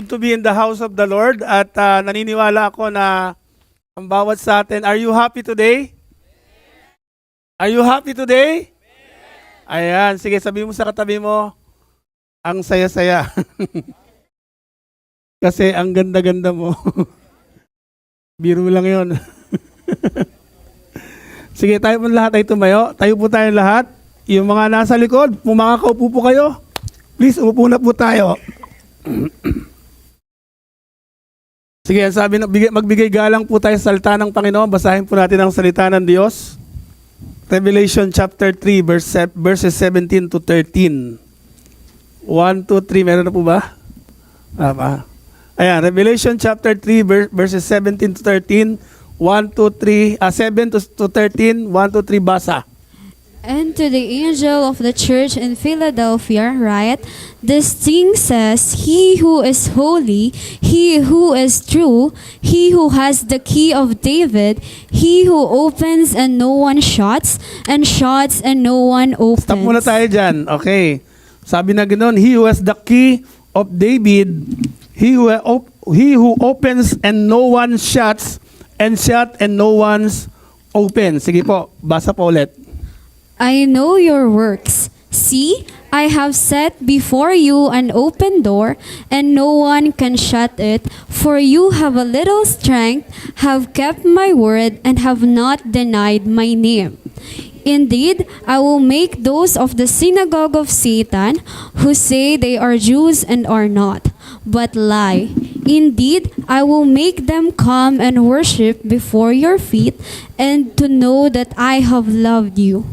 To be in the house of the Lord at naniniwala ako na ang bawat sa atin, are you happy today? Are you happy today? Ayan, sige sabihin mo sa katabi mo, ang saya-saya. Kasi ang ganda-ganda mo. Biro lang yun. Sige, tayo po lahat ay tumayo. Tayo po tayo lahat. Yung mga nasa likod, kung makakaupo po kayo, please umupo na po tayo. Sige, sabi na magbigay galang po tayo sa salita ng Panginoon. Basahin po natin ang salita ng Diyos. Revelation chapter 3 verses 17 to 13. 1, 2, 3, meron na po ba? Ayan, Revelation chapter 3 verses 17 to 13. 1, 2, 3, 7 to 13, 1, 2, 3, basa. And to the angel of the church in Philadelphia write, this thing says, He who is holy, He who is true, He who has the key of David, He who opens and no one shuts, and shuts and no one opens. Stop muna tayo dyan. Okay. Sabi na ganoon, He who has the key of David, He who opens and no one shuts, and shut and no one's open. Sige po, basa po ulit. I know your works. See, I have set before you an open door, and no one can shut it. For you have a little strength, have kept my word, and have not denied my name. Indeed, I will make those of the synagogue of Satan, who say they are Jews and are not, but lie. Indeed, I will make them come and worship before your feet, and to know that I have loved you.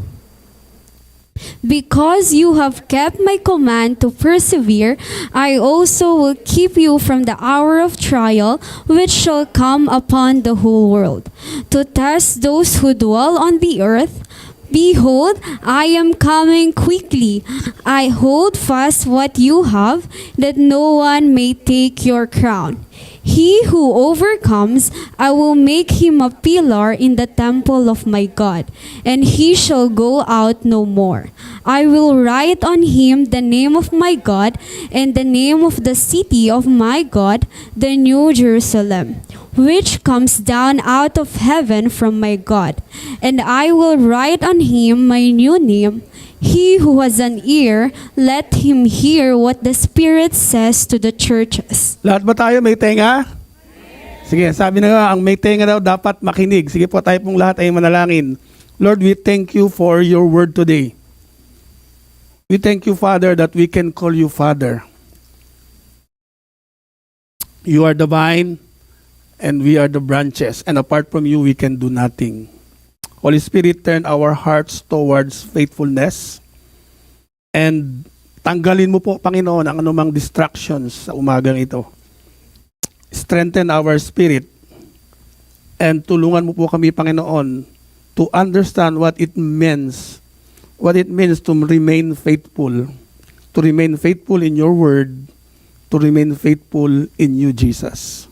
Because you have kept my command to persevere, I also will keep you from the hour of trial, which shall come upon the whole world, to test those who dwell on the earth. Behold, I am coming quickly. I hold fast what you have, that no one may take your crown. He who overcomes, I will make him a pillar in the temple of my God, and he shall go out no more. I will write on him the name of my God, and the name of the city of my God, the New Jerusalem, which comes down out of heaven from my God. And I will write on him my new name. He who has an ear, let him hear what the Spirit says to the churches. Lahat ba tayo may tenga? Sige, sabi na nga, ang may tenga daw dapat makinig. Sige po, tayo pong lahat ay manalangin. Lord, we thank you for your word today. We thank you, Father, that we can call you Father. You are the vine, and we are the branches. And apart from you, we can do nothing. Holy Spirit, turn our hearts towards faithfulness. And tanggalin mo po, Panginoon, ang anumang distractions sa umagang ito. Strengthen our spirit. And tulungan mo po kami, Panginoon, to understand what it means to remain faithful. To remain faithful in your word. To remain faithful in you, Jesus.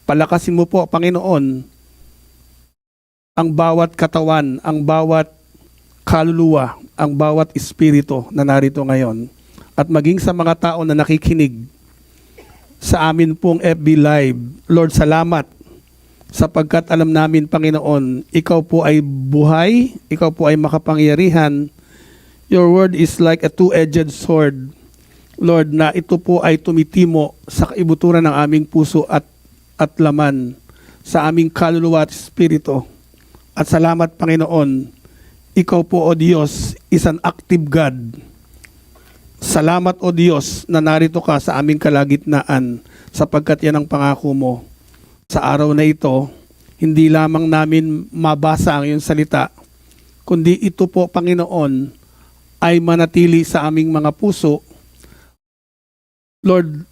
Palakasin mo po, Panginoon, ang bawat katawan, ang bawat kaluluwa, ang bawat espiritu na narito ngayon. At maging sa mga tao na nakikinig sa amin pong FB Live. Lord, salamat sapagkat alam namin, Panginoon, ikaw po ay buhay, ikaw po ay makapangyarihan. Your word is like a two-edged sword. Lord, na ito po ay tumitimo sa kaibuturan ng aming puso at laman, sa aming kaluluwa at espiritu. At salamat, Panginoon, ikaw po, O Diyos, is an active God. Salamat, O Diyos, na narito ka sa aming kalagitnaan, sapagkat yan ang pangako mo. Sa araw na ito, hindi lamang namin mabasa ang iyong salita, kundi ito po, Panginoon, ay manatili sa aming mga puso. Lord,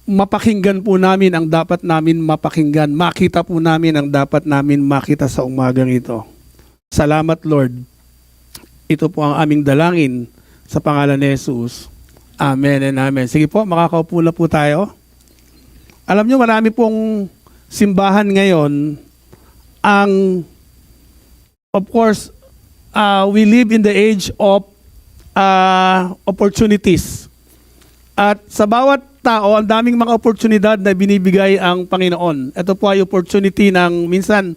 mapakinggan po namin ang dapat namin mapakinggan. Makita po namin ang dapat namin makita sa umagang ito. Salamat, Lord. Ito po ang aming dalangin sa pangalan ni Jesus. Amen and amen. Sige po, makakaupo na po tayo. Alam nyo, marami pong simbahan ngayon of course, we live in the age of opportunities. At sa bawat tao, ang daming mga oportunidad na binibigay ang Panginoon. Ito po ay opportunity minsan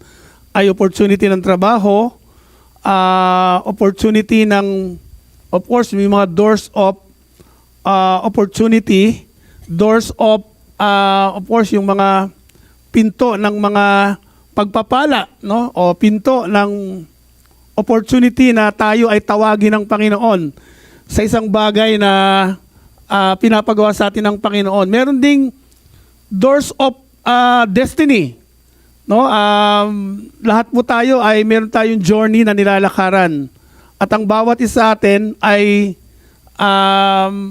ay opportunity ng trabaho, opportunity of course, may mga doors of opportunity, doors of course, yung mga pinto ng mga pagpapala, no? O pinto ng opportunity na tayo ay tawagin ng Panginoon sa isang bagay na pinapagawa sa atin ng Panginoon. Meron ding doors of destiny. No? Lahat po tayo ay meron tayong journey na nilalakaran. At ang bawat isa atin ay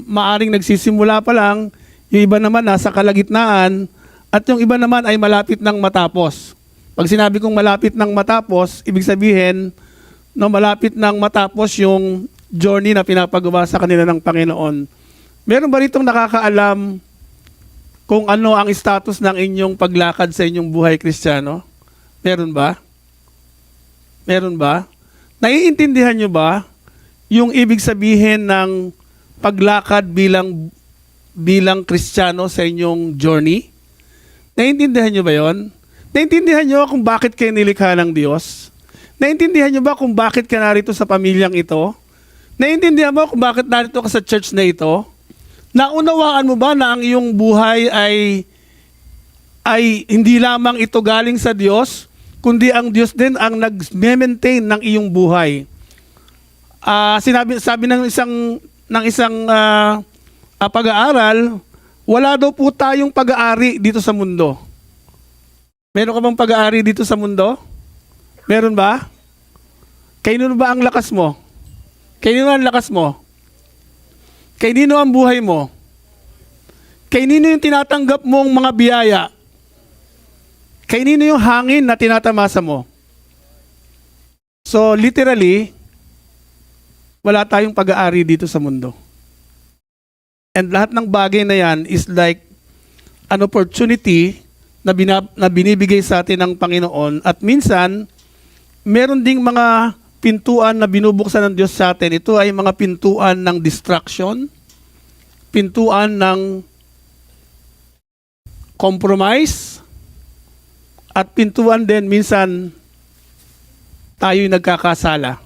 maaring nagsisimula pa lang, yung iba naman nasa kalagitnaan, at yung iba naman ay malapit ng matapos. Pag sinabi kong malapit ng matapos, ibig sabihin, no, malapit ng matapos yung journey na pinapagawa sa kanila ng Panginoon. Meron ba ritong nakakaalam kung ano ang status ng inyong paglakad sa inyong buhay Kristiyano? Meron ba? Meron ba? Naiintindihan nyo ba yung ibig sabihin ng paglakad bilang Kristiyano sa inyong journey? Naiintindihan nyo ba yon? Naiintindihan nyo kung bakit kayo nilikha ng Diyos? Naiintindihan nyo ba kung bakit ka narito sa pamilyang ito? Naiintindihan mo kung bakit narito ka sa church na ito? Naunawaan mo ba na ang iyong buhay ay hindi lamang ito galing sa Diyos, kundi ang Diyos din ang nag-maintain ng iyong buhay? Sabi ng isang pag-aaral, wala daw po tayong pag-aari dito sa mundo. Meron ka bang pag-aari dito sa mundo? Meron ba? Kanino ba ang lakas mo? Kanino ang lakas mo? Kanino ang buhay mo? Kanino yung tinatanggap mong mga biyaya? Kanino yung hangin na tinatamasa mo? So literally, wala tayong pag-aari dito sa mundo. And lahat ng bagay na yan is like an opportunity na binibigay sa atin ng Panginoon. At minsan, meron ding mga pintuan na binubuksan ng Diyos sa atin. Ito ay mga pintuan ng distraction, pintuan ng compromise, at pintuan din minsan tayo'y nagkakasala.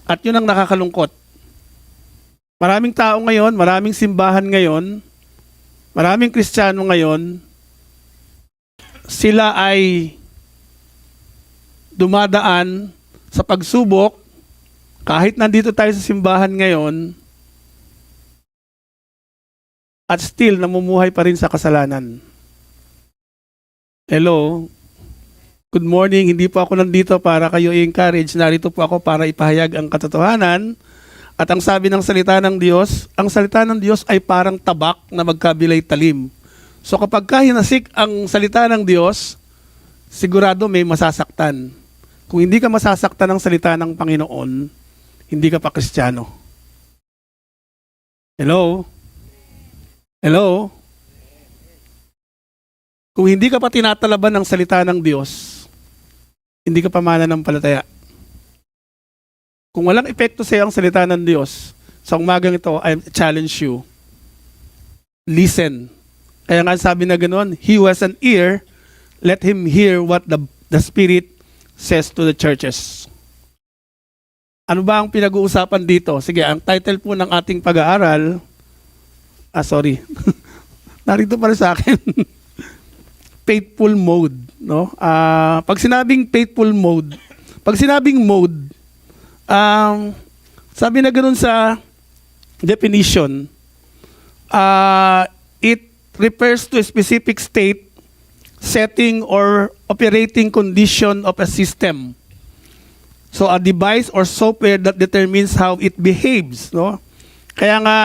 At yun ang nakakalungkot. Maraming tao ngayon, maraming simbahan ngayon, maraming Kristiyano ngayon, sila ay dumadaan sa pagsubok, kahit nandito tayo sa simbahan ngayon, at still namumuhay pa rin sa kasalanan. Hello? Good morning. Hindi po ako nandito para kayo i-encourage. Narito po ako para ipahayag ang katotohanan. At ang sabi ng salita ng Diyos, ang salita ng Diyos ay parang tabak na magkabilay talim. So kapag hinasik ang salita ng Diyos, sigurado may masasaktan. Kung hindi ka masasaktan ng salita ng Panginoon, hindi ka pa Kristiyano. Hello? Hello? Kung hindi ka pa tinatalaban ng salita ng Diyos, hindi ka pa mananampalataya. Kung walang epekto sa iyo ang salita ng Diyos, sa umagang ito, I challenge you. Listen. Kaya nga sabi na ganoon, he who has an ear, let him hear what the Spirit says to the churches. Ano ba ang pinag-uusapan dito? Sige, ang title po ng ating pag-aaral, sorry. Narito para sa akin. Faithful mode, no? Pag sinabing faithful mode, pag sinabing mode, sabi na ganoon sa definition, it refers to a specific state, setting, or operating condition of a system. So a device or software that determines how it behaves, no? Kaya nga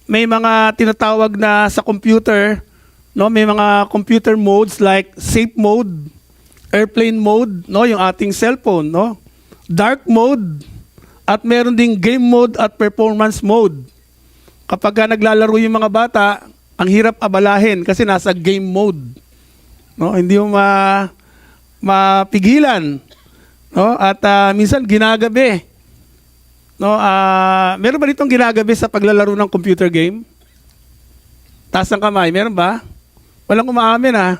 may mga tinatawag na sa computer, no, may mga computer modes like safe mode, airplane mode, no, yung ating cellphone, no? Dark mode, at meron ding game mode at performance mode. Kapag naglalaro yung mga bata, ang hirap abalahin kasi nasa game mode. No, hindi mo mapigilan. No? At minsan ginagabi. No, meron ba ditong ginagabi sa paglalaro ng computer game? Taas ng kamay. Meron ba? Walang umaamin ha.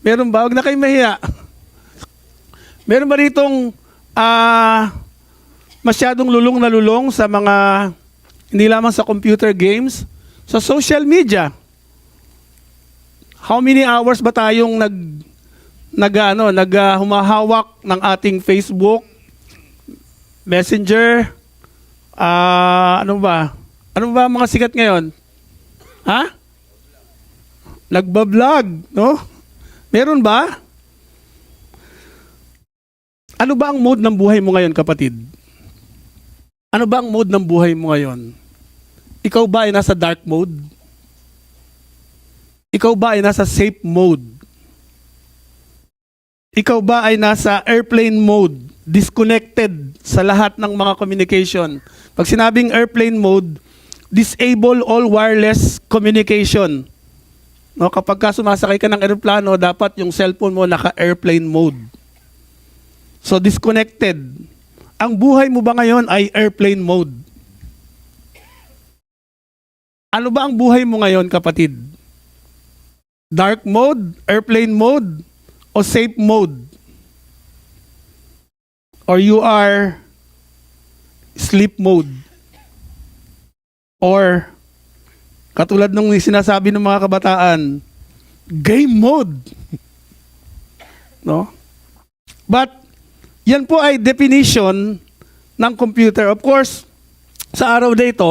Meron ba? Huwag na kayong mahiya. Meron ba ditong masyadong lulong na lulong sa mga, hindi lamang sa computer games, sa social media? How many hours ba tayong humahawak ng ating Facebook, Messenger, ano ba? Ano ba mga sikat ngayon? Ha? Nagbablog, no? Meron ba? Ano ba ang mode ng buhay mo ngayon, kapatid? Ano ba ang mode ng buhay mo ngayon? Ikaw ba ay nasa dark mode? Ikaw ba ay nasa safe mode? Ikaw ba ay nasa airplane mode? Disconnected sa lahat ng mga communication. Pag sinabing airplane mode, disable all wireless communication. No, kapag ka sumasakay ka ng eroplano, dapat yung cellphone mo naka-airplane mode. So, disconnected. Ang buhay mo ba ngayon ay airplane mode? Ano ba ang buhay mo ngayon, kapatid? Dark mode, airplane mode, o safe mode? Or you are sleep mode? Or katulad nung sinasabi ng mga kabataan, game mode. No? But, yan po ay definition ng computer. Of course, sa araw na ito,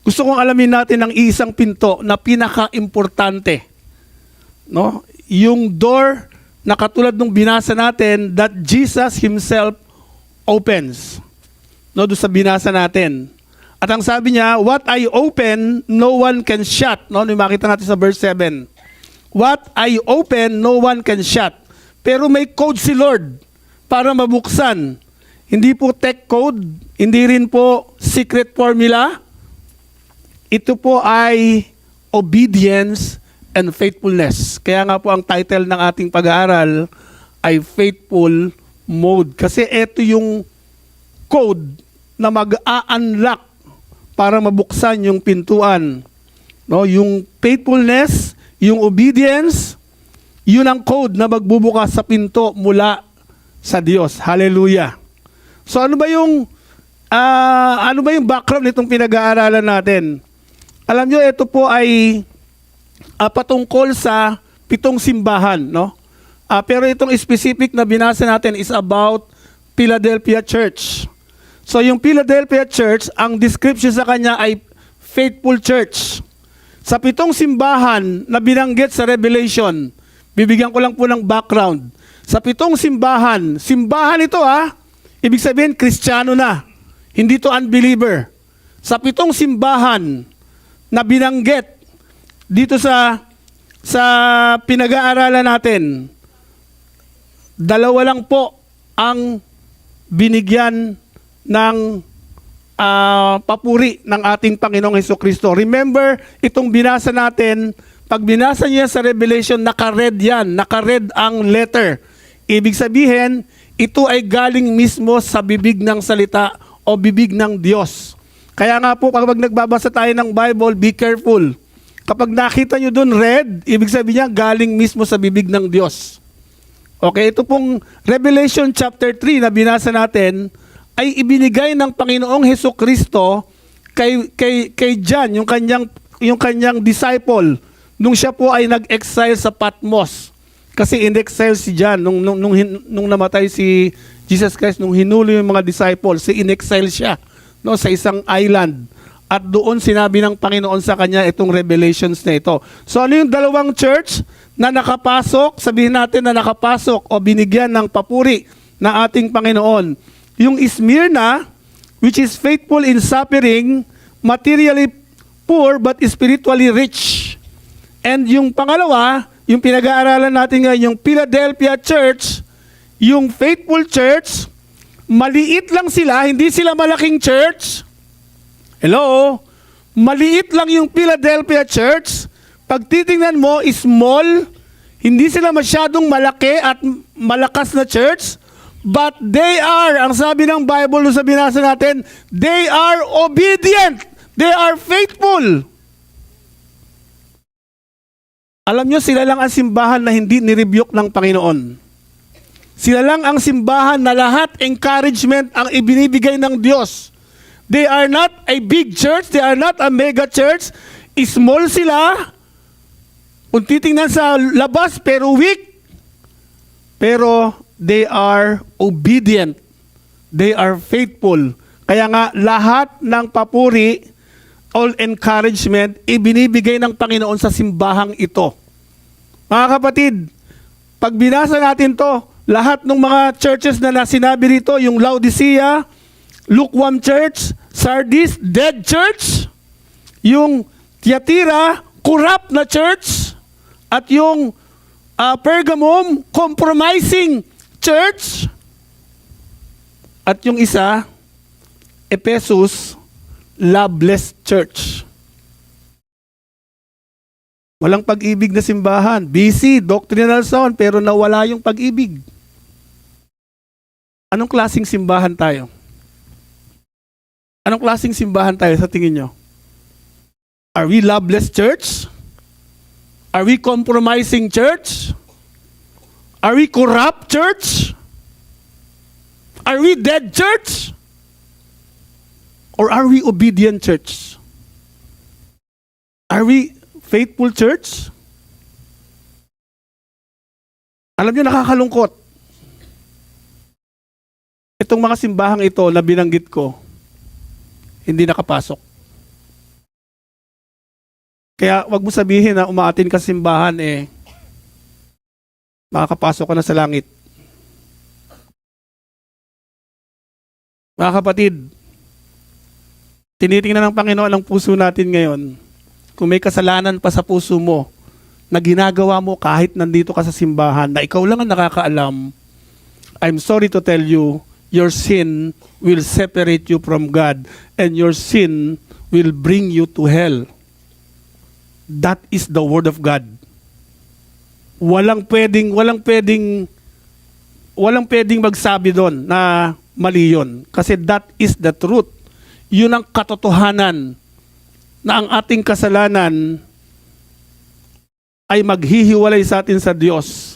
gusto kong alamin natin ang isang pinto na pinaka-importante. No? Yung door na katulad nung binasa natin that Jesus Himself opens. No, doon sa binasa natin. At ang sabi niya, what I open, no one can shut. No, makita natin sa verse 7. What I open, no one can shut. Pero may code si Lord para mabuksan. Hindi po tech code, hindi rin po secret formula. Ito po ay obedience and faithfulness. Kaya nga po ang title ng ating pag-aaral ay Faithful Mode. Kasi ito yung code na mag-a-unlock para mabuksan yung pintuan. No, yung faithfulness, yung obedience, yun ang code na magbubukas sa pinto mula sa Diyos. Hallelujah. So ano ba yung background nitong pinag-aaralan natin? Alam nyo, ito po ay patungkol sa 7 simbahan, no? Pero itong specific na binasa natin is about Philadelphia Church. So yung Philadelphia Church, ang description sa kanya ay faithful church. Sa 7 simbahan na binanggit sa Revelation, bibigyan ko lang po ng background. Sa 7 simbahan ito ibig sabihin Kristiyano na, hindi to unbeliever. Sa 7 simbahan na binanggit dito sa pinag-aaralan natin, 2 lang po ang binigyan ng papuri ng ating Panginoong Hesukristo. Remember, itong binasa natin, pag binasa niya sa Revelation, naka-red yan, naka-red ang letter. Ibig sabihin, ito ay galing mismo sa bibig ng salita o bibig ng Diyos. Kaya nga po, kapag nagbabasa tayo ng Bible, be careful. Kapag nakita nyo dun red, ibig sabihin niya, galing mismo sa bibig ng Diyos. Okay, ito pong Revelation chapter 3 na binasa natin, ay ibinigay ng Panginoong Hesukristo kay John, yung kanyang disciple, nung siya po ay nag-exile sa Patmos. Kasi in-exile si John nung namatay si Jesus Christ, nung hinulo yung mga disciples, in-exile siya, no, sa isang island. At doon sinabi ng Panginoon sa kanya itong revelations na ito. So ano yung 2 church na nakapasok, sabihin natin na nakapasok o binigyan ng papuri na ating Panginoon? Yung Smyrna, which is faithful in suffering, materially poor but spiritually rich. And yung pangalawa, yung pinag-aaralan natin ngayon, yung Philadelphia Church, yung faithful church, maliit lang sila, hindi sila malaking church. Hello? Maliit lang yung Philadelphia Church. Pag titingnan mo, small, hindi sila masyadong malaki at malakas na church. But they are, ang sabi ng Bible sa binasa natin, they are obedient. They are faithful. Alam nyo, sila lang ang simbahan na hindi nirebuke ng Panginoon. Sila lang ang simbahan na lahat encouragement ang ibinibigay ng Diyos. They are not a big church, they are not a mega church. Small sila. Kung titingnan sa labas, pero weak. Pero they are obedient. They are faithful. Kaya nga, lahat ng papuri, all encouragement, ibinibigay ng Panginoon sa simbahang ito. Mga kapatid, pag binasa natin to, lahat ng mga churches na sinabi rito, yung Laodicea, lukewarm church, Sardis, dead church, yung Thyatira, corrupt na church, at yung Pergamum, compromising church, at yung isa, Ephesus, loveless church. Walang pag-ibig na simbahan. Busy, doctrinal sound, pero nawala yung pag-ibig. Anong klaseng simbahan tayo? Anong klaseng simbahan tayo sa tingin nyo? Are we loveless church? Are we compromising church? Are we corrupt church? Are we dead church? Or are we obedient church? Are we faithful church? Alam niyo, nakakalungkot. Itong mga simbahang ito na binanggit ko, hindi nakapasok. Kaya wag mo sabihin na umaatin ka sa simbahan, makakapasok ka na sa langit. Mga kapatid, tinitingnan ng Panginoon ang puso natin ngayon. Kung may kasalanan pa sa puso mo na ginagawa mo kahit nandito ka sa simbahan, na ikaw lang ang nakakaalam, I'm sorry to tell you, your sin will separate you from God and your sin will bring you to hell. That is the word of God. Walang pwedeng magsabi doon na mali yun. Kasi that is the truth. Yun ang katotohanan na ang ating kasalanan ay maghihiwalay sa atin sa Diyos.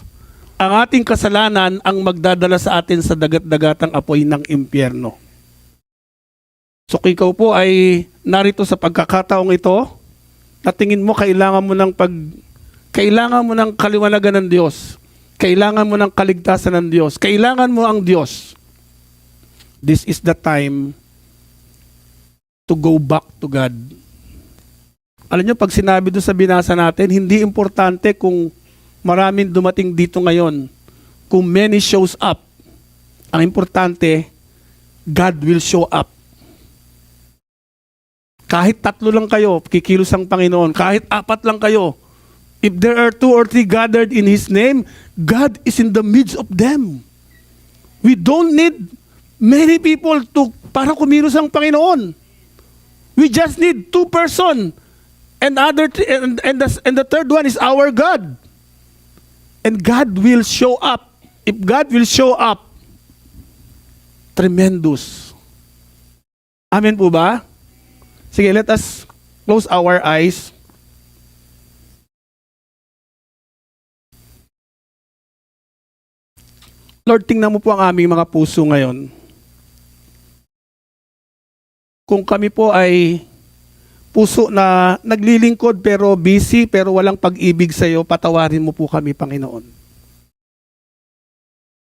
Ang ating kasalanan ang magdadala sa atin sa dagat-dagatang apoy ng impyerno. So kung ikaw po ay narito sa pagkakataong ito, na tingin mo kailangan mo ng kaliwanagan ng Diyos. Kailangan mo ng kaligtasan ng Diyos. Kailangan mo ang Diyos. This is the time to go back to God. Alam nyo, pag sinabi doon sa binasa natin, hindi importante kung maraming dumating dito ngayon. Kung many shows up, ang importante, God will show up. Kahit 3 lang kayo, kikilos ang Panginoon. Kahit 4 lang kayo, if there are 2 or 3 gathered in His name, God is in the midst of them. We don't need many people para kumilos ang Panginoon. We just need 2 person. And the third one is our God. And God will show up. If God will show up, tremendous. Amen po ba? Sige, let us close our eyes. Lord, tingnan mo po ang aming mga puso ngayon. Kung kami po ay puso na naglilingkod pero busy pero walang pag-ibig sa iyo, patawarin mo po kami, Panginoon.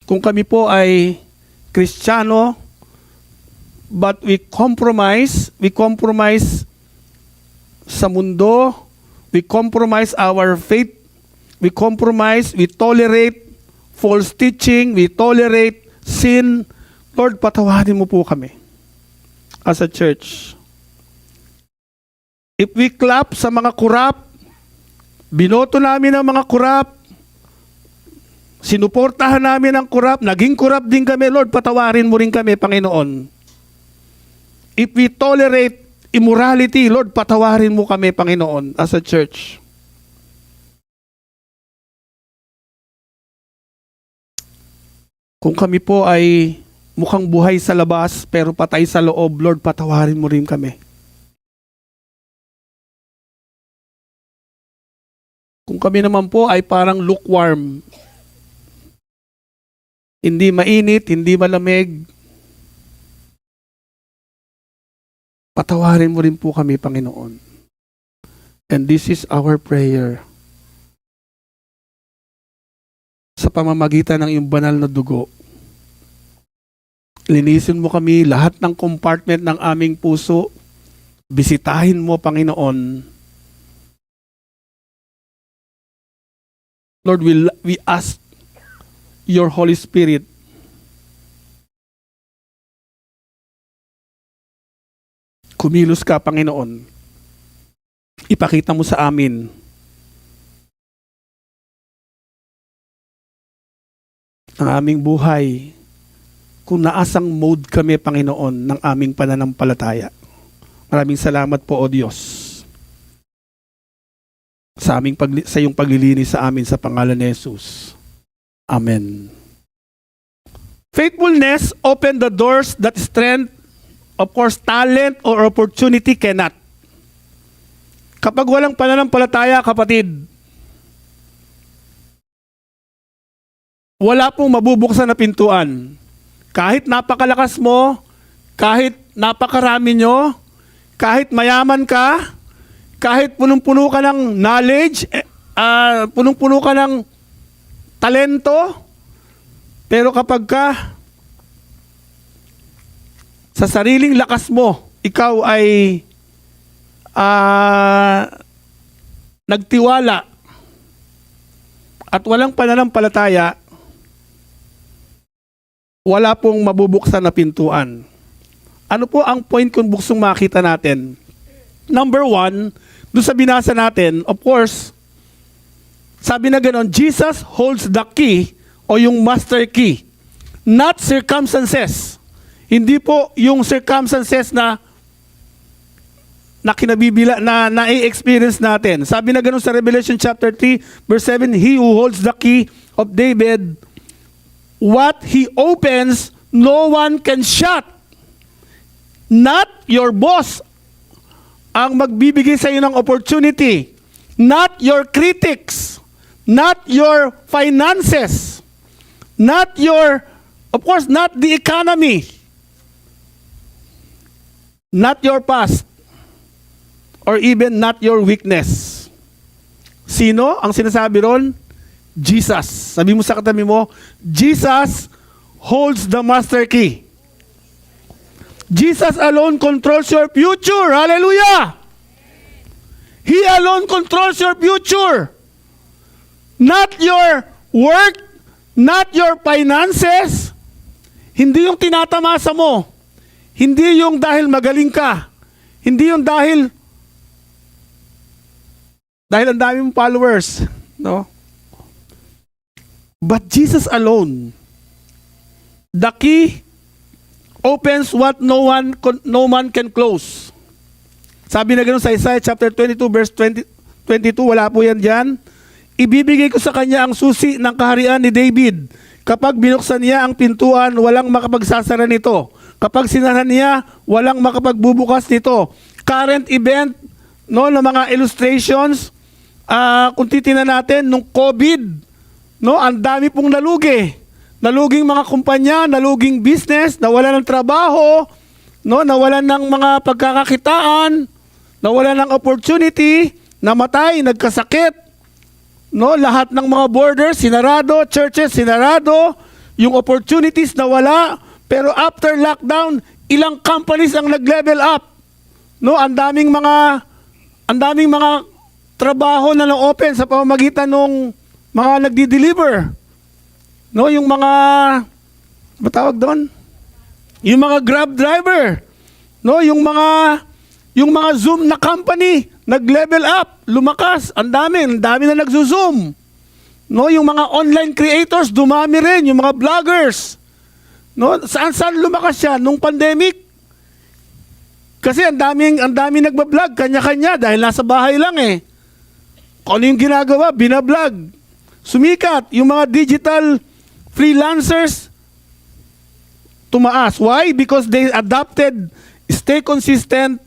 Kung kami po ay Kristiyano, but we compromise sa mundo, we compromise our faith, we tolerate false teaching, we tolerate sin. Lord, patawarin mo po kami as a church. If we clap sa mga kurap, binoto namin ang mga kurap, sinuportahan namin ang kurap, naging kurap din kami, Lord, patawarin mo rin kami, Panginoon. If we tolerate immorality, Lord, patawarin mo kami, Panginoon, as a church. Kung kami po ay mukhang buhay sa labas, pero patay sa loob, Lord, patawarin mo rin kami. Kung Kung kami naman po ay parang lukewarm, hindi mainit, hindi malamig, patawarin mo rin po kami, Panginoon. And this is our prayer. Sa pamamagitan ng iyong banal na dugo, linisin mo kami lahat ng compartment ng aming puso. Bisitahin mo, Panginoon. Lord, we ask your Holy Spirit kumilos ka, Panginoon. Ipakita mo sa amin ang aming buhay kung naasang mode kami, Panginoon, ng aming pananampalataya. Maraming salamat po, O Diyos, sa iyong paglilinis sa amin sa pangalan ni Jesus. Amen. Faithfulness open the doors that strength, of course, talent or opportunity cannot. Kapag walang pananampalataya, kapatid, wala pong mabubuksan na pintuan. Kahit napakalakas mo, kahit napakarami nyo, kahit mayaman ka, kahit punong-puno ka ng knowledge, punong-puno ka ng talento, pero kapag ka sa sariling lakas mo, ikaw ay nagtiwala at walang pananampalataya, wala pong mabubuksan na pintuan. Ano po ang point kung buksong makita natin? Number 1, doon sa binasa natin, of course, sabi na gano'n, Jesus holds the key o yung master key, not circumstances. Hindi po yung circumstances na kinabibila, na na-experience natin. Sabi na gano'n sa Revelation chapter 3, verse 7, He who holds the key of David, what He opens, no one can shut. Not your boss ang magbibigay sa iyo ng opportunity. Not your critics. Not your finances. Not your, of course, not the economy. Not your past. Or even not your weakness. Sino ang sinasabi ron? Jesus. Sabi mo sa katabi mo, Jesus holds the master key. Jesus alone controls your future. Hallelujah! He alone controls your future. Not your work, not your finances. Hindi yung tinatamasa mo. Hindi yung dahil magaling ka. Hindi yung dahil ang dami mong followers. No? But Jesus alone, the key opens what no man can close. Sabi na gano'n sa Isaiah chapter 22 verse 22, wala po yan dyan. Ibibigay ko sa kanya ang susi ng kaharian ni David. Kapag binuksan niya ang pintuan, walang makapagsasara nito. Kapag sinara niya, walang makapagbubukas nito. Current event, no, ng mga illustrations, kung titingnan natin, nung COVID, no, ang dami pong nalugi. Naluging mga kumpanya, naluging business, nawalan ng trabaho, no, nawalan ng mga pagkakakitaan, nawalan ng opportunity, namatay, nagkasakit, no, lahat ng mga borders sinarado, churches sinarado, yung opportunities nawala, pero after lockdown, ilang companies ang nag-level up. No, ang daming mga trabaho na na-open sa pamamagitan ng mga nagdi-deliver. No, yung mga matawag doon? Yung mga Grab driver. No, yung mga Zoom na company nag-level up, lumakas, ang dami na nagzo-Zoom. No, yung mga online creators dumami rin, yung mga vloggers. No, saan lumakas siya nung pandemic? Kasi ang daming nagba-vlog kanya-kanya dahil nasa bahay lang eh. Kung ano yung ginagawa, binablog. Sumikat yung mga digital freelancers, tumaas. Why? Because they adapted, stay consistent,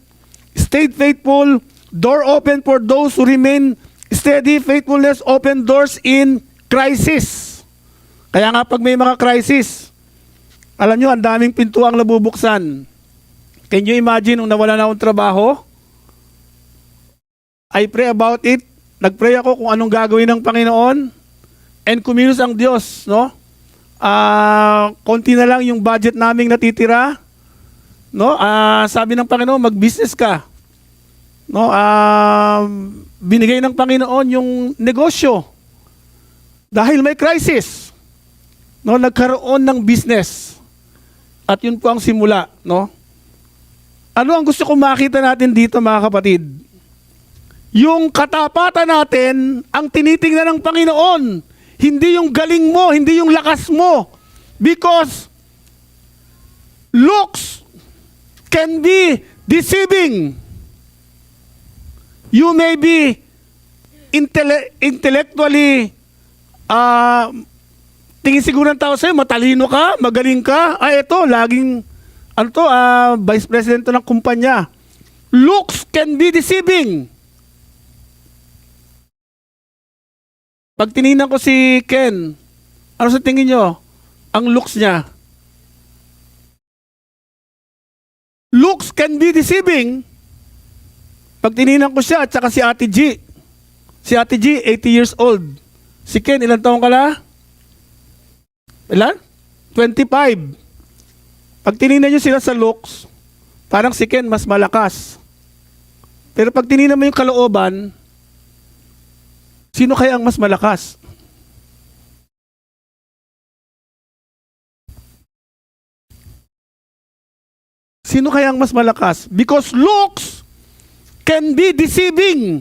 stayed faithful, door open for those who remain steady faithfulness open doors in crisis. Kaya nga pag may mga crisis, alam nyo, ang daming pintuang nabubuksan. Can you imagine nung nawala na akong trabaho? I pray about it. Nagpray ako kung anong gagawin ng Panginoon. And kumilos ang Diyos, no? Konti na lang yung budget naming natitira. No? Sabi ng Panginoon, mag-business ka. No? Binigay ng Panginoon yung negosyo. Dahil may crisis. No? Nagkaroon ng business. At yun po ang simula, no? Ano ang gusto kong makita natin dito, mga kapatid? Yung katapatan natin ang tinitingnan ng Panginoon. Hindi yung galing mo, hindi yung lakas mo. Because looks can be deceiving. You may be intellectually tingin siguro ng tao sa'yo, matalino ka, magaling ka. Ito, laging, vice president ng kumpanya. Looks can be deceiving. Pag tinignan ko si Ken, ano sa tingin nyo? Ang looks niya. Looks can be deceiving. Pag tinignan ko siya, at saka si Ate G. Si Ate G, 80 years old. Si Ken, ilang taong ka na? Ilan? 25. Pag tinignan nyo sila sa looks, parang si Ken mas malakas. Pero pag tinignan mo yung kalooban, sino kaya ang mas malakas? Sino kaya ang mas malakas? Because looks can be deceiving.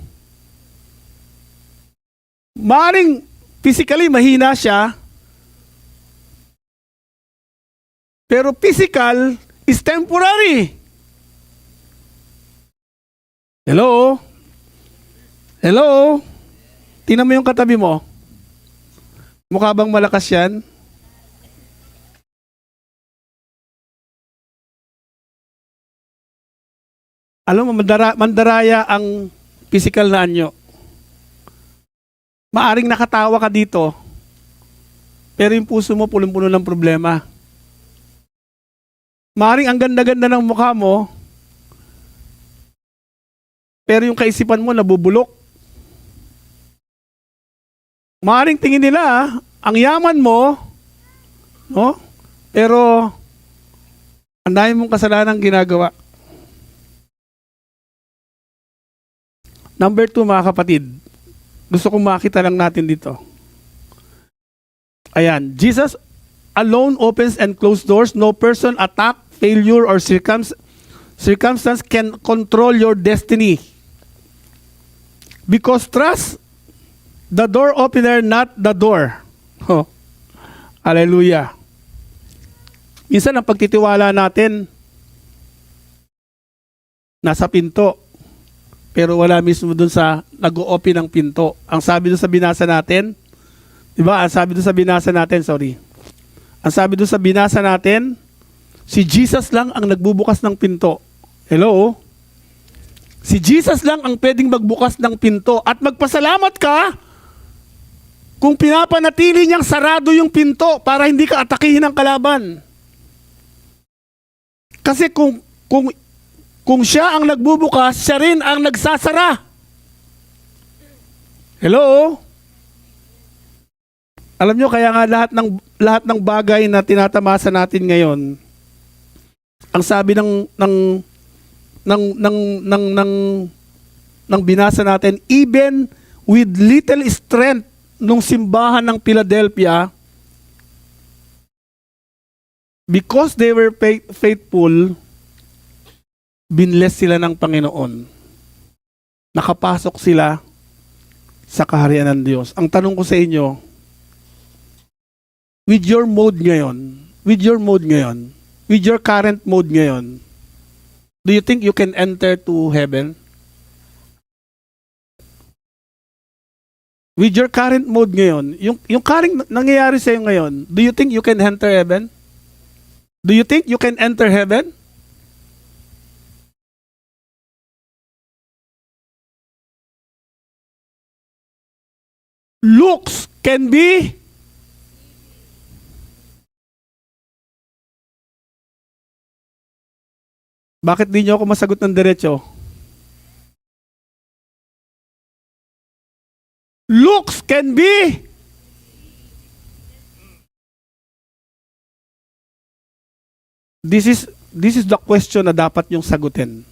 Maring physically mahina siya, pero physical is temporary. Hello? Hello? Tingnan mo yung katabi mo. Mukha bang malakas yan? Alam mo, mandaraya ang physical na anyo. Maaring nakatawa ka dito, pero yung puso mo punong-puno ng problema. Maaring ang ganda-ganda ng mukha mo, pero yung kaisipan mo nabubulok. Maaring tingin nila, ang yaman mo, no? Pero ang dami mong kasalanan ginagawa. Number 2, mga kapatid, gusto kong makita lang natin dito. Ayan, Jesus alone opens and closes doors. No person, attack, failure, or circumstance can control your destiny. Because trust the door opener, not the door. Oh, hallelujah. Minsan ang pagtitiwala natin nasa pinto, pero wala mismo dun sa nag-o-open ng pinto. Ang sabi dun sa binasa natin, di ba? Ang sabi dun sa binasa natin, si Jesus lang ang nagbubukas ng pinto. Hello? Si Jesus lang ang pwedeng magbukas ng pinto. At magpasalamat ka kung pinapanatili niyang sarado yung pinto para hindi ka atakihin ng kalaban. Kasi kung siya ang nagbubukas, siya rin ang nagsasara. Hello? Alam nyo, kaya nga lahat ng bagay na tinatamasa natin ngayon, ang sabi ng binasa natin, even with little strength nung simbahan ng Philadelphia, because they were faithful, binless sila ng Panginoon. Nakapasok sila sa kaharian ng Diyos. Ang tanong ko sa inyo, with your current mode ngayon, do you think you can enter to heaven? With your current mode ngayon, yung current nangyayari sa iyo ngayon, do you think you can enter heaven? Do you think you can enter heaven? Looks can be Bakit di nyo ako masagot ng diretso? Looks can be This is the question na dapat yung sagutin.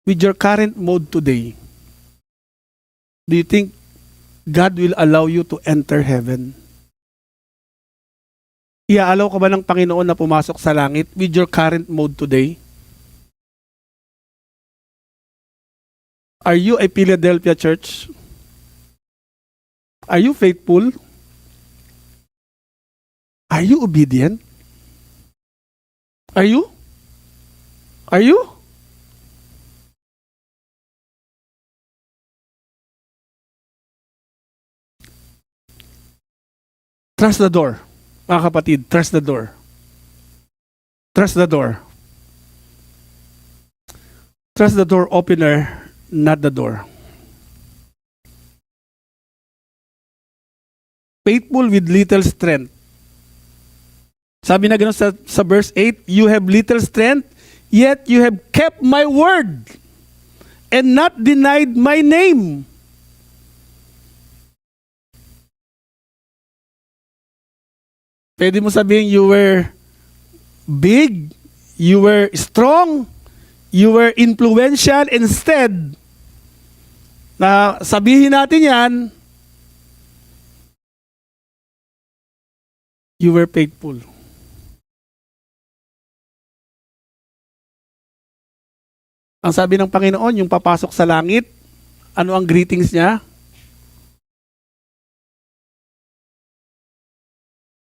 With your current mode today, do you think God will allow you to enter heaven? Iaalaw ka ba ng Panginoon na pumasok sa langit with your current mode today? Are you a Philadelphia church? Are you faithful? Are you obedient? Are you? Are you? Trust the door. Mga kapatid, trust the door. Trust the door. Trust the door opener, not the door. Faithful with little strength. Sabi na gano'n sa verse 8, you have little strength, yet you have kept my word and not denied my name. Pwede mo sabihin you were big, you were strong, you were influential. Instead, na sabihin natin yan, you were faithful. Ang sabi ng Panginoon, yung papasok sa langit, ano ang greetings niya?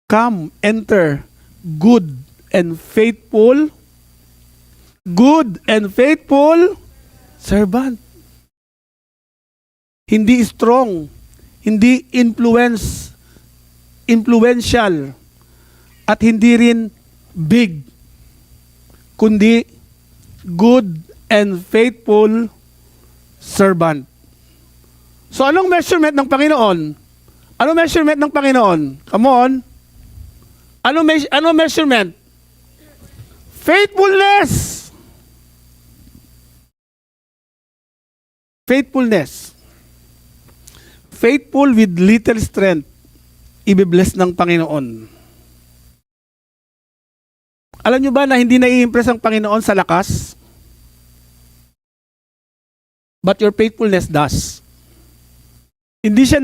Come, enter, good and faithful servant. Hindi strong, hindi influential, at hindi rin big, kundi good and faithful servant. So anong measurement ng Panginoon? Anong measurement ng Panginoon? Come on. Ano measurement? Faithfulness. Faithfulness. Faithful with little strength. Ibe-bless ng Panginoon. Alam nyo ba na hindi nai-impress ang Panginoon sa lakas? But your faithfulness does. Hindi siya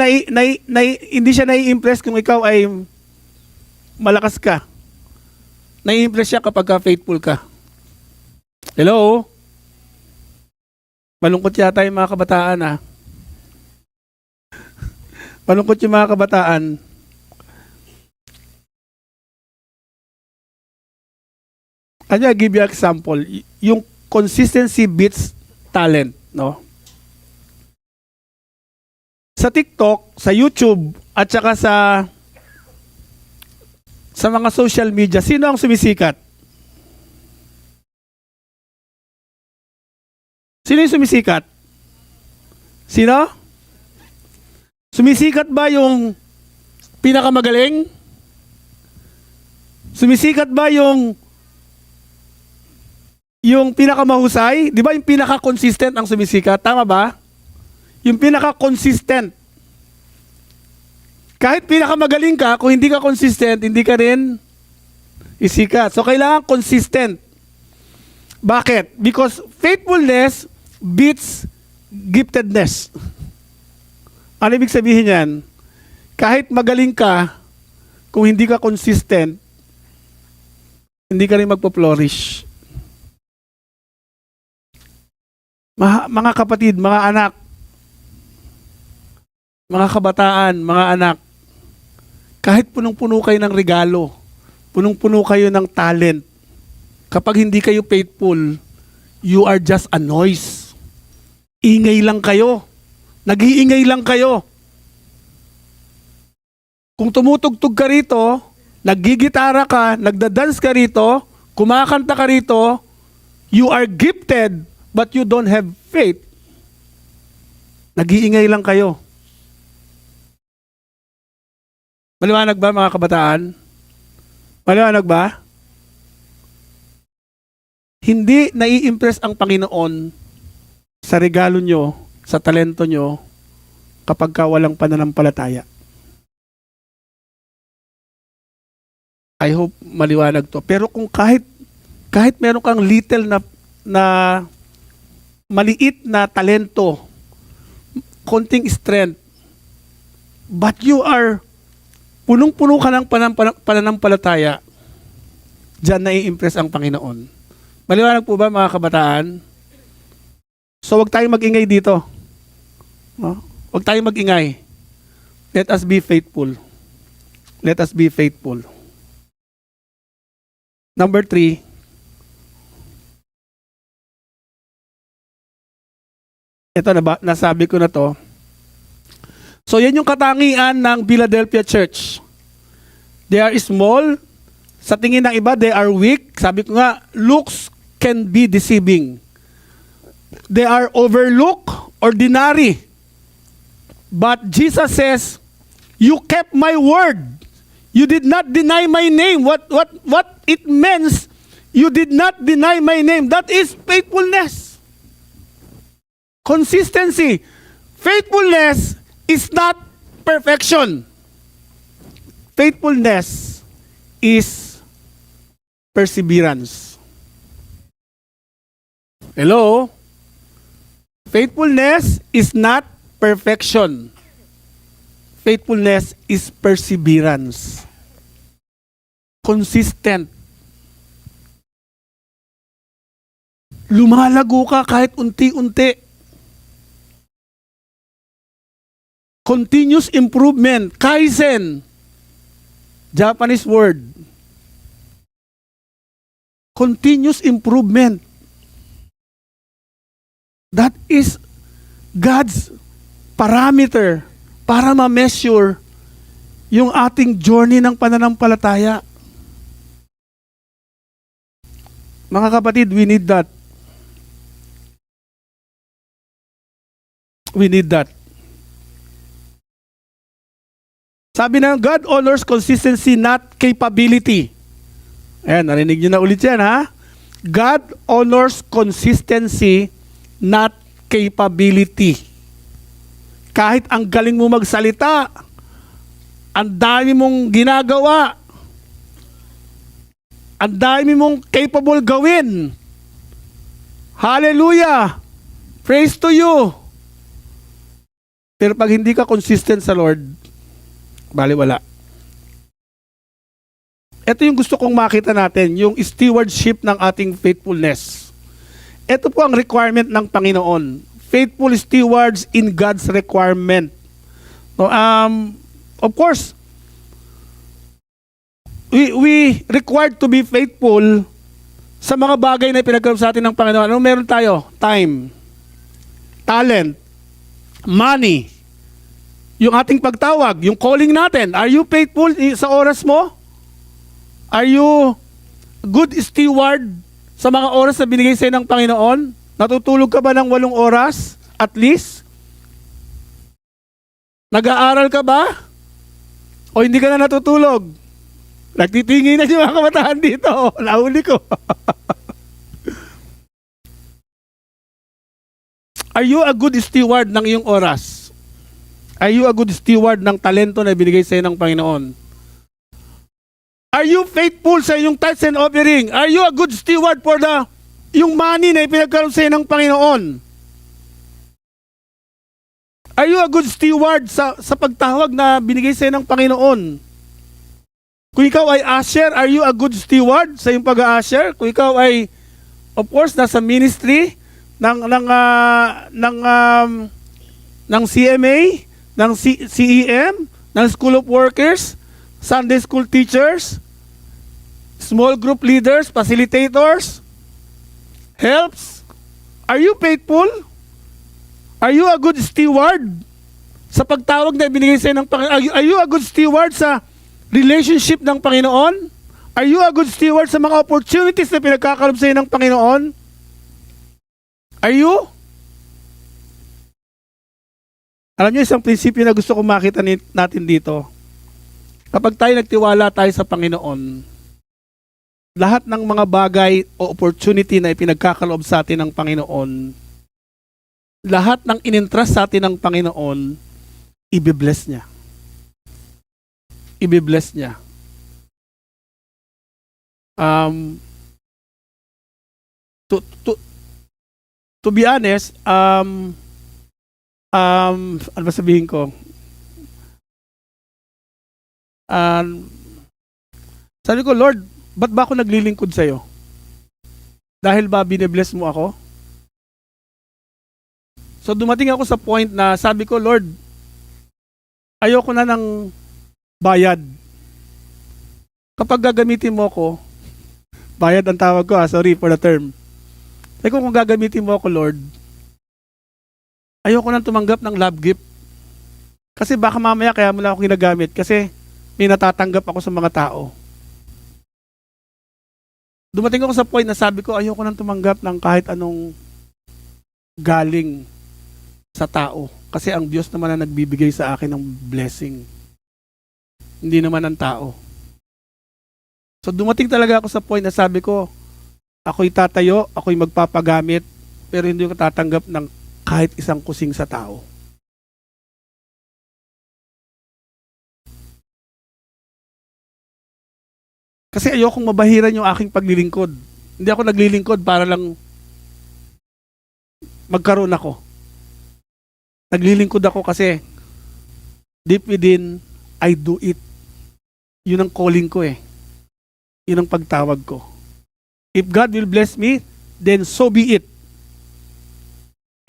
nai-impress kung ikaw ay malakas ka. Nai-impress siya kapag faithful ka. Hello? Malungkot yata yung mga kabataan, ha? Malungkot yung mga kabataan. I'll give you an example. Yung consistency beats talent, no? Sa TikTok, sa YouTube, at saka sa mga social media, sino ang sumisikat? Sino yung sumisikat? Sino? Sumisikat ba yung pinakamagaling? Sumisikat ba yung pinakamahusay? Di ba yung pinaka-consistent ang sumisikat? Tama ba? Yung pinaka-consistent. Kahit pinakamagaling ka, kung hindi ka consistent, hindi ka rin isikat. So, kailangan consistent. Bakit? Because faithfulness beats giftedness. Ano ibig sabihin yan? Kahit magaling ka, kung hindi ka consistent, hindi ka rin magpo-flourish. Mga kapatid, mga anak, mga kabataan, mga anak, kahit punong-puno kayo ng regalo, punong-puno kayo ng talent, kapag hindi kayo faithful, you are just a noise. Ingay lang kayo. Nag-iingay lang kayo. Kung tumutugtog ka rito, naggigitara ka, nagdadance ka rito, kumakanta ka rito, you are gifted, but you don't have faith. Nag-iingay lang kayo. Maliwanag ba mga kabataan? Maliwanag ba? Hindi nai-impress ang Panginoon sa regalo nyo, sa talento nyo, kapag ka walang pananampalataya. I hope maliwanag to. Pero kung kahit meron kang little na maliit na talento, konting strength, but you are punong-puno ka ng pananampalataya, diyan nai-impress ang Panginoon. Maliwanag po ba mga kabataan? So wag tayong mag-ingay dito. No? Wag tayong mag-ingay. Let us be faithful. Let us be faithful. Number 3, ito na nasabi ko na to. So yan yung katangian ng Philadelphia Church. They are small. Sa tingin ng iba, they are weak. Sabi ko nga, looks can be deceiving. They are overlooked, ordinary. But Jesus says, you kept my word. You did not deny my name. What it means, you did not deny my name. That is faithfulness. Consistency. Faithfulness is not perfection. Faithfulness is perseverance. Hello? Faithfulness is not perfection. Faithfulness is perseverance. Consistent. Lumalago ka kahit unti-unti. Continuous improvement. Kaizen. Japanese word. Continuous improvement. That is God's parameter para ma-measure yung ating journey ng pananampalataya. Mga kapatid, we need that. We need that. Sabi na, God honors consistency, not capability. Ayan, narinig nyo na ulit yan, ha? God honors consistency, not capability. Kahit ang galing mo magsalita, ang dami mong ginagawa, ang dami mong capable gawin. Hallelujah! Praise to you! Pero pag hindi ka consistent sa Lord, baliwala. Ito yung gusto kong makita natin, yung stewardship ng ating faithfulness. Ito po ang requirement ng Panginoon. Faithful stewards in God's requirement. So, of course, we required to be faithful sa mga bagay na pinagkaloob sa atin ng Panginoon. Ano meron tayo? Time, talent, money, yung ating pagtawag, yung calling natin. Are you faithful sa oras mo? Are you good steward sa mga oras na binigay sa'yo ng Panginoon? Natutulog ka ba ng 8 oras? At least? Nag-aaral ka ba? O hindi ka na natutulog? Nagtitingin na yung mga kabataan dito. Nahuli ko. Are you a good steward ng iyong oras? Are you a good steward ng talento na binigay sa'yo ng Panginoon? Are you faithful sa iyong tithes and offering? Are you a good steward for yung money na ipinagkaroon sa'yo ng Panginoon? Are you a good steward sa pagtawag na binigay sa'yo ng Panginoon? Kung ikaw ay usher, are you a good steward sa iyong pag-usher? Kung ikaw ay, of course, nasa ministry ng CMA, ng CEM, ng School of Workers, Sunday School teachers, small group leaders, facilitators, helps. Are you faithful? Are you a good steward sa pagtawag na binigay sa'yo ng Panginoon? Are you a good steward sa relationship ng Panginoon? Are you a good steward sa mga opportunities na pinagkakaroon sa'yo ng Panginoon? Are you? Alam niyo, isang prinsipyo na gusto kong makita natin dito. Kapag tayo nagtiwala tayo sa Panginoon, lahat ng mga bagay o opportunity na ipinagkakaloob sa atin ng Panginoon, lahat ng inintrust sa atin ng Panginoon, ibibless niya. Ibibless niya. To be honest, ano ba sabihin ko? Sabi ko, Lord, ba't ba ako naglilingkod sa'yo? Dahil ba binibless mo ako? So dumating ako sa point na sabi ko, Lord, ayoko na ng bayad. Kapag gagamitin mo ako, bayad ang tawag ko, sorry for the term. Sabi ko, kung gagamitin mo ako, Lord, ayoko nang tumanggap ng love gift. Kasi baka mamaya kaya mo lang ako ginagamit kasi may natatanggap ako sa mga tao. Dumating ako sa point na sabi ko, ayoko nang tumanggap ng kahit anong galing sa tao. Kasi ang Diyos naman na nagbibigay sa akin ng blessing. Hindi naman ang tao. So dumating talaga ako sa point na sabi ko, ako'y tatayo, ako'y magpapagamit, pero hindi ko tatanggap ng kahit isang kusing sa tao. Kasi ayokong mabahiran yung aking paglilingkod. Hindi ako naglilingkod para lang magkaroon ako. Naglilingkod ako kasi deep within, I do it. Yun ang calling ko eh. Yun ang pagtawag ko. If God will bless me, then so be it.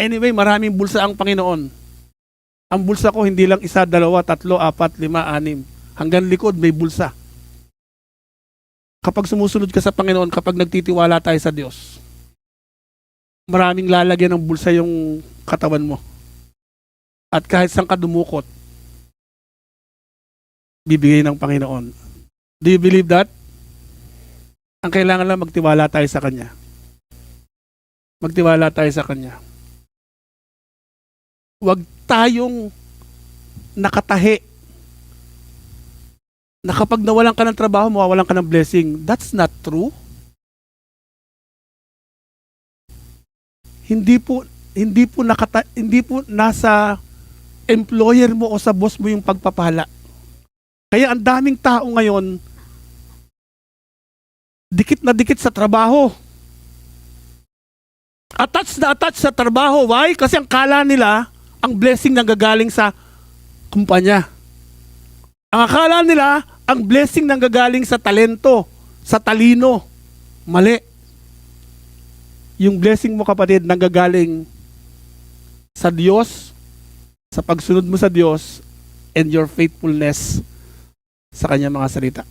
Anyway, maraming bulsa ang Panginoon. Ang bulsa ko hindi lang 1, 2, 3, 4, 5, 6. Hanggang likod may bulsa. Kapag sumusunod ka sa Panginoon, kapag nagtitiwala tayo sa Diyos, maraming lalagyan ng bulsa yung katawan mo. At kahit saan ka dumukot, bibigay ng Panginoon. Do you believe that? Ang kailangan lang magtiwala tayo sa Kanya. Magtiwala tayo sa Kanya. Huwag tayong nakatahi na kapag nawalan ka ng trabaho, mawawalan ka ng blessing. That's not true. Hindi po nasa employer mo o sa boss mo yung pagpapala. Kaya ang daming tao ngayon dikit na dikit sa trabaho. Attached na attached sa trabaho. Why? Kasi ang kala nila, ang blessing nanggagaling sa kumpanya. Ang akala nila, ang blessing nanggagaling sa talento, sa talino. Mali. Yung blessing mo, kapatid, nanggagaling sa Diyos, sa pagsunod mo sa Diyos, and your faithfulness sa Kanyang mga salita.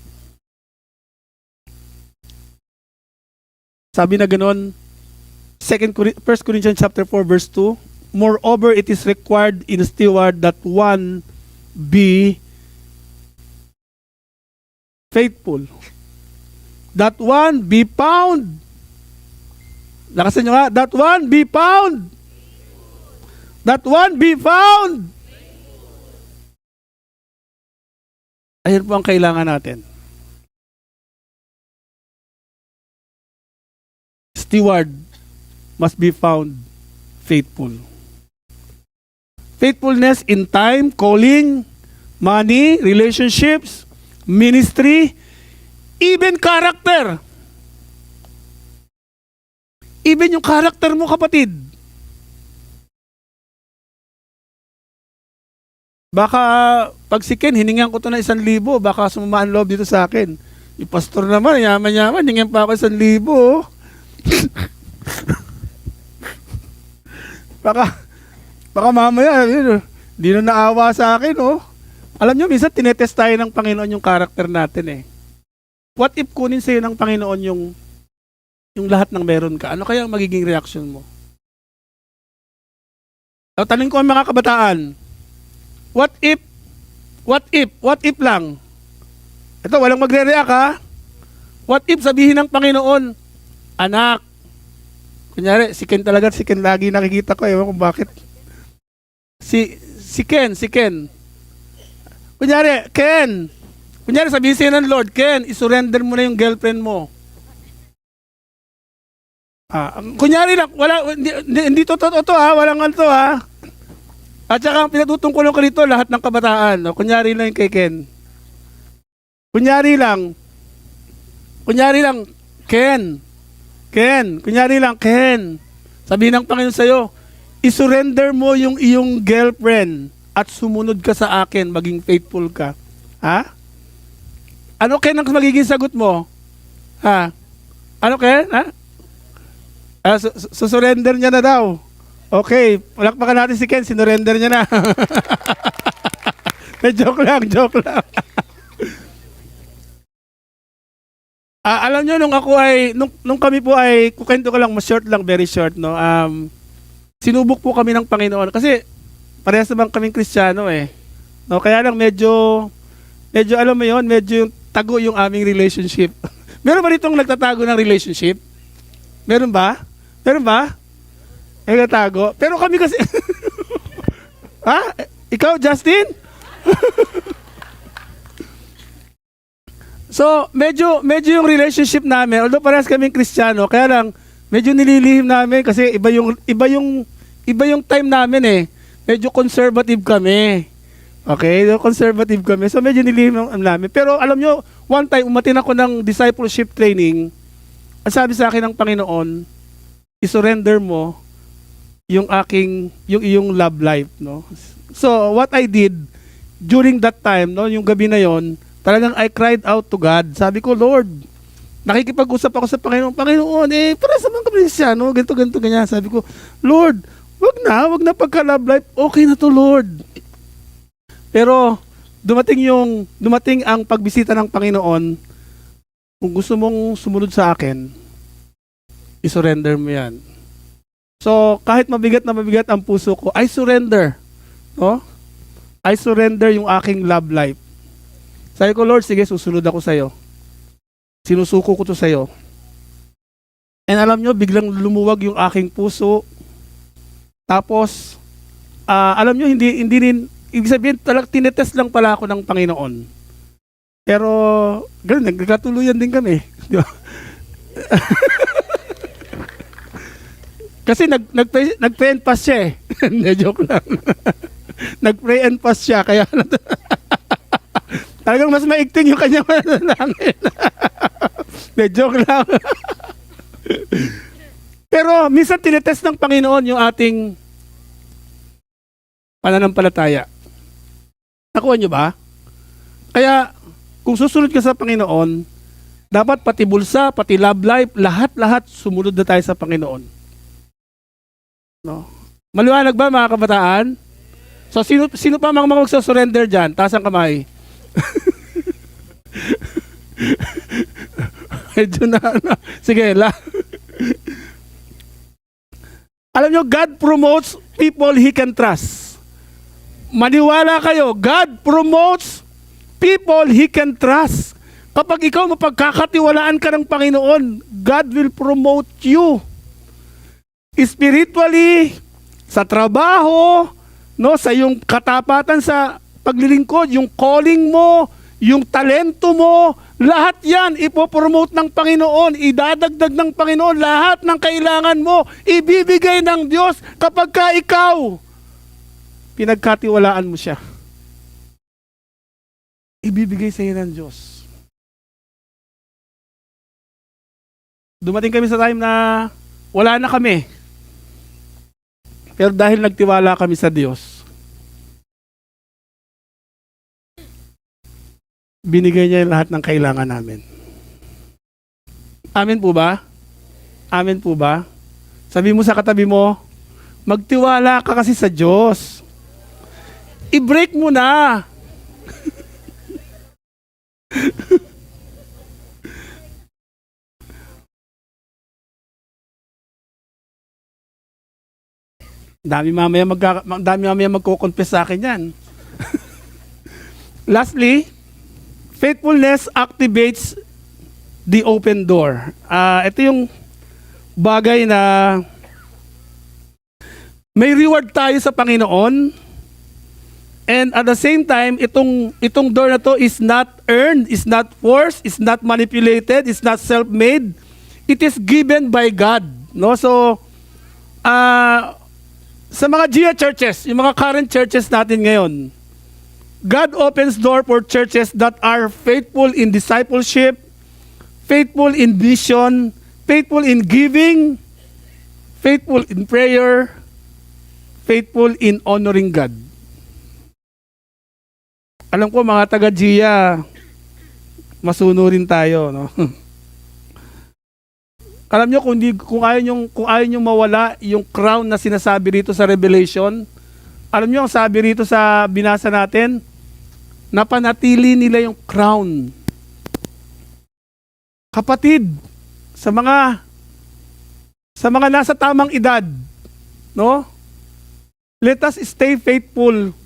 Sabi na ganoon, 1 Corinthians chapter 4 verse 2, moreover, it is required in a steward that one be faithful. That one be found. Lakasan nyo nga, that one be found. That one be found. Ayun po ang kailangan natin. Steward must be found faithful. Faithfulness in time, calling, money, relationships, ministry, even character. Even yung character mo, kapatid. Baka pag si Ken, hiningan ko to na 1,000, baka sumamaan loob dito sa akin. Yung pastor naman, yaman-yaman, hiningan pa ako 1,000. Baka mamaya, hindi na naawa sa akin, oh. Alam nyo, minsan tinetest tayo ng Panginoon yung karakter natin eh. What if kunin sa'yo ng Panginoon yung lahat ng meron ka? Ano kaya ang magiging reaction mo? Tanong ko ang mga kabataan, what if lang? Ito, walang magre-react ha? What if sabihin ng Panginoon, anak, kunyari, si Ken talaga, si Ken lagi nakikita ko, ewan kung bakit. Si Ken. Kunyari, Ken, Kunyari, sabihin sa'yo ng Lord, Ken, isurrender mo na yung girlfriend mo. Kunyari lang, hindi totoo to ha, walang ano to ha. At saka, pinatutungkulong ko rito lahat ng kabataan. No? Kunyari lang yung kay Ken. Kunyari lang, Ken, kunyari lang, Ken, sabihin ng Panginoon sa'yo, isurrender mo yung iyong girlfriend at sumunod ka sa akin, maging faithful ka. Ha? Ano, Ken, ang magiging sagot mo? Ha? Ano, Ken? Ha? Surrender niya na daw. Okay, palakpakan natin si Ken, sinurrender niya na. joke lang. Alam nyo, nung kami po ay, kukwento ko lang, short lang, very short, no? Sinubok po kami ng Panginoon. Kasi, parehas naman kaming Kristiyano eh. No? Kaya lang medyo, alam mo yon, medyo tago yung aming relationship. Meron ba ditong nagtatago ng relationship? Meron ba? Nagtatago. Pero kami kasi, ha? Ikaw, Justin? So, medyo yung relationship namin, although parehas kaming Kristiyano, kaya lang medyo nililihim namin kasi iba yung time namin eh. Medyo conservative kami. Okay, conservative kami. So medyo nililihim namin. Pero alam nyo, one time umatin ako ng discipleship training. At sabi sa akin ng Panginoon, isurrender mo yung iyong love life, no? So what I did during that time, no, yung gabi na yon, talagang I cried out to God. Sabi ko, Lord, nakikipag-usap ako sa Panginoon. Panginoon, para sa mga Kristiyano, ganito, ganyan. Sabi ko, Lord, wag na pagka-love life. Okay na to, Lord. Pero, dumating ang pagbisita ng Panginoon. Kung gusto mong sumunod sa akin, isurrender mo yan. So, kahit mabigat na mabigat ang puso ko, I surrender. No? I surrender yung aking love life. Sabi ko, Lord, sige, susunod ako sa'yo. Sinusuko ko to sa'yo. And alam nyo, biglang lumuwag yung aking puso. Tapos, alam nyo, hindi rin, ibig sabihin, tinetest lang pala ako ng Panginoon. Pero, ganun, nagkatuluyan din kami. Di ba? Kasi nag-pray and fast siya eh. Joke lang. Nag-pray and fast siya, kaya talagang mas maigting yung kanyang mananalangin. Joke lang. Pero minsan tinetest ng Panginoon yung ating pananampalataya. Nakuha nyo ba? Kaya kung susunod ka sa Panginoon, dapat pati bulsa, pati love life, lahat sumunod na tayo sa Panginoon. No? Maliwanag ba mga kabataan? So sino pa mga magsasurrender dyan? Taas ang kamay. Medyo na. Sige, alam nyo, God promotes people He can trust. Maniwala kayo, God promotes people He can trust. Kapag ikaw mapagkakatiwalaan ka ng Panginoon, God will promote you. Spiritually, sa trabaho, no, sa iyong katapatan sa paglilingkod, yung calling mo, yung talento mo, lahat yan ipopromote ng Panginoon, idadagdag ng Panginoon, lahat ng kailangan mo, ibibigay ng Diyos kapag ka ikaw, pinagkatiwalaan mo siya. Ibibigay sa iyo ng Diyos. Dumating kami sa time na wala na kami. Pero dahil nagtiwala kami sa Diyos, binigay niya lahat ng kailangan namin. Amen po ba? Amen po ba? Sabi mo sa katabi mo, magtiwala ka kasi sa Diyos. I-break mo na. Dami mamaya magko-confess sa akin yan. Lastly, faithfulness activates the open door. Ito yung bagay na may reward tayo sa Panginoon And at the same time, itong door na to is not earned, is not forced, is not manipulated, is not self-made. It is given by God. No? So, sa mga GIA churches, yung mga current churches natin ngayon, God opens door for churches that are faithful in discipleship, faithful in vision, faithful in giving, faithful in prayer, faithful in honoring God. Alam ko mga taga-GIA, masunurin tayo, no? Alam nyo, kung ayaw nyo mawala yung crown na sinasabi rito sa Revelation, alam nyo, ang sabi rito sa binasa natin, napanatili nila yung crown. Kapatid, sa mga nasa tamang edad, no? Let us stay faithful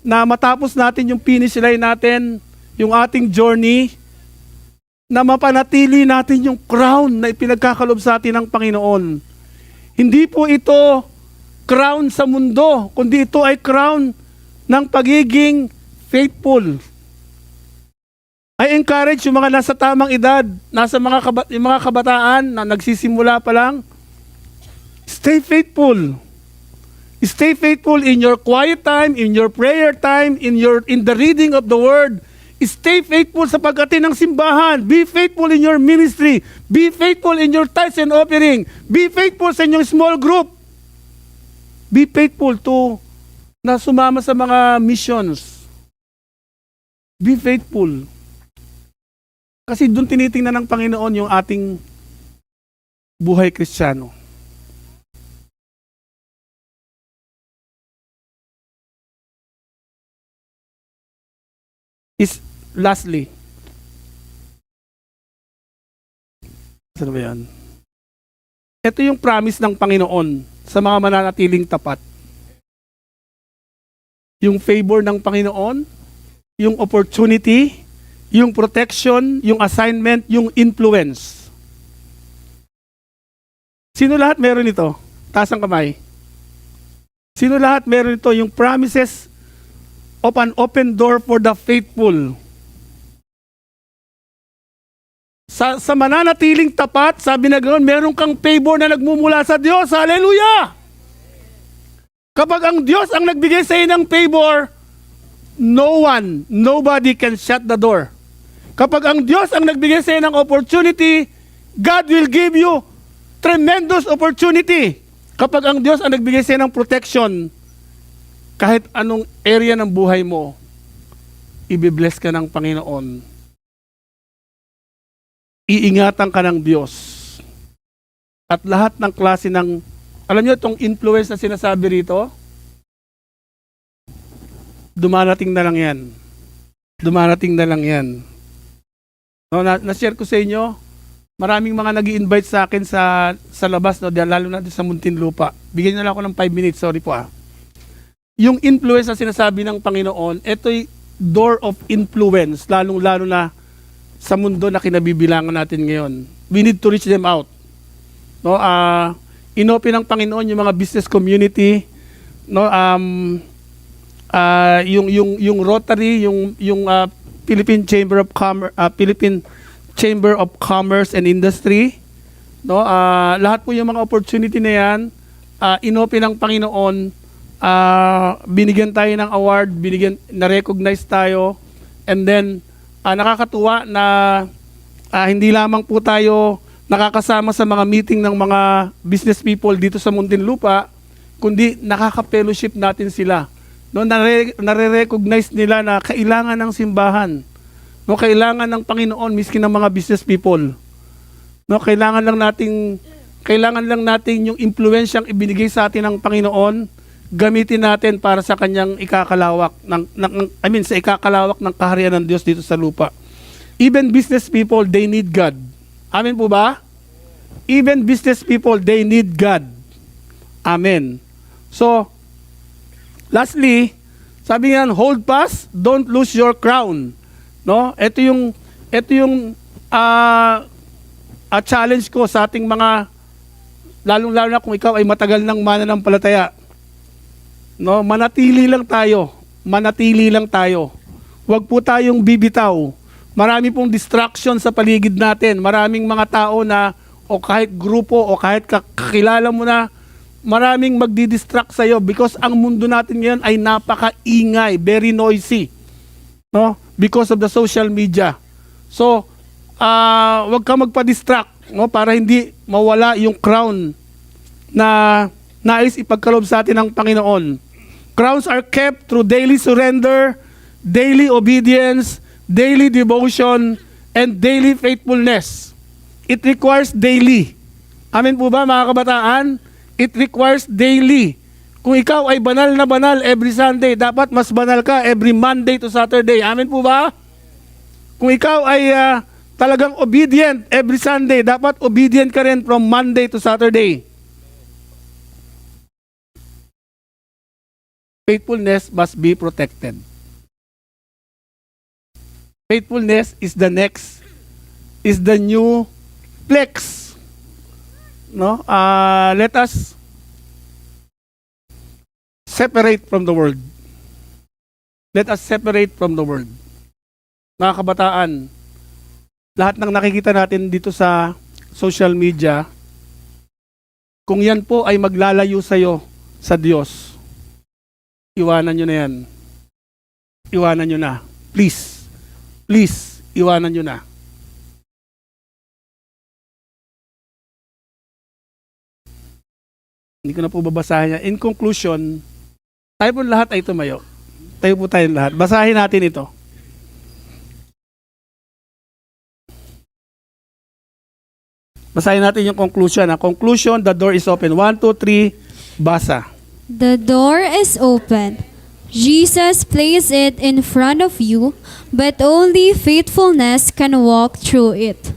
na matapos natin yung finish line natin, yung ating journey, na mapanatili natin yung crown na ipinagkakalob sa atin ng Panginoon. Hindi po ito crown sa mundo, kundi ito ay crown ng pagiging faithful. I encourage yung mga nasa tamang edad, yung mga kabataan na nagsisimula pa lang, stay faithful. Stay faithful in your quiet time, in your prayer time, in the reading of the word. Stay faithful sa pag-attend ng simbahan. Be faithful in your ministry. Be faithful in your tithes and offering. Be faithful sa inyong small group. Be faithful to na sumama sa mga missions. Be faithful. Kasi doon tinitingnan ng Panginoon yung ating buhay Kristiyano. Lastly, ano ba yan? Ito yung promise ng Panginoon sa mga mananatiling tapat. Yung favor ng Panginoon, yung opportunity, yung protection, yung assignment, yung influence. Sino lahat meron ito? Taas ang kamay. Sino lahat meron ito? Yung promises of an open door for the faithful. Sa mananatiling tapat, sabi na ganoon, meron kang favor na nagmumula sa Diyos. Hallelujah! Kapag ang Diyos ang nagbigay sa iyo ng favor, nobody can shut the door. Kapag ang Diyos ang nagbigay sa iyo ng opportunity, God will give you tremendous opportunity. Kapag ang Diyos ang nagbigay sa iyo ng protection, kahit anong area ng buhay mo, ibibless ka ng Panginoon. Iingatan ka ng Diyos. At lahat ng klase ng, alam nyo itong influence na sinasabi rito, dumarating na lang yan. Dumarating na lang yan. No, na-share ko sa inyo, maraming mga nag-i-invite sa akin sa labas, no, lalo na sa Muntinlupa. Bigyan nyo lang ako ng 5 minutes, sorry po ah. Yung influence na sinasabi ng Panginoon, ito'y door of influence, lalong-lalo na sa mundo na kinabibilangan natin ngayon. We need to reach them out. No, inopen ng Panginoon yung mga business community, no, yung Rotary, yung Philippine Chamber of Commerce and Industry, no, lahat po yung mga opportunity na yan, inopen ng Panginoon, binigyan tayo ng award, na-recognize tayo, and then nakakatuwa na hindi lamang po tayo nakakasama sa mga meeting ng mga business people dito sa Muntinlupa, kundi nakaka-fellowship natin sila. No, nare-recognize nila na kailangan ng simbahan. No, kailangan ng Panginoon miski ng mga business people. No, kailangan lang natin yung impluwensyang ibinigay sa atin ng Panginoon, gamitin natin para sa kanyang ikakalawak sa ikakalawak ng kaharian ng Diyos dito sa lupa. Even business people, they need God. Amen po ba? Even business people, they need God. Amen. So, lastly, sabi nga, hold fast, don't lose your crown. No? Ito yung challenge ko sa ating mga, lalong-lalo na kung ikaw ay matagal ng mananampalataya. No, manatili lang tayo manatili lang tayo. Huwag po tayong bibitaw. Marami pong distraction sa paligid natin. Maraming mga tao na, o kahit grupo, o kahit kakilala mo na, maraming magdi-distract sa'yo because ang mundo natin ngayon ay napaka-ingay, very noisy. No? Because of the social media. So, wag ka magpa-distract, no? Para hindi mawala yung crown na nais ipagkaloob sa atin ng Panginoon. Crowns are kept through daily surrender, daily obedience, daily devotion, and daily faithfulness. It requires daily. Amen po ba mga kabataan? It requires daily. Kung ikaw ay banal na banal every Sunday, dapat mas banal ka every Monday to Saturday. Amen po ba? Kung ikaw ay talagang obedient every Sunday, dapat obedient ka rin from Monday to Saturday. Faithfulness must be protected. Faithfulness is the new flex. No? Let us separate from the world. Let us separate from the world. Mga kabataan, lahat ng nakikita natin dito sa social media, kung yan po ay maglalayo sa'yo sa Diyos, iwanan nyo na yan. Iwanan nyo na. Please. Please, iwanan nyo na. Hindi ko na po babasahin yan. In conclusion, tayo po lahat ay tumayo. Tayo po tayong lahat. Basahin natin ito. Basahin natin yung conclusion. Conclusion, the door is open. 1, 2, 3, basa. The door is open. Jesus placed it in front of you, but only faithfulness can walk through it.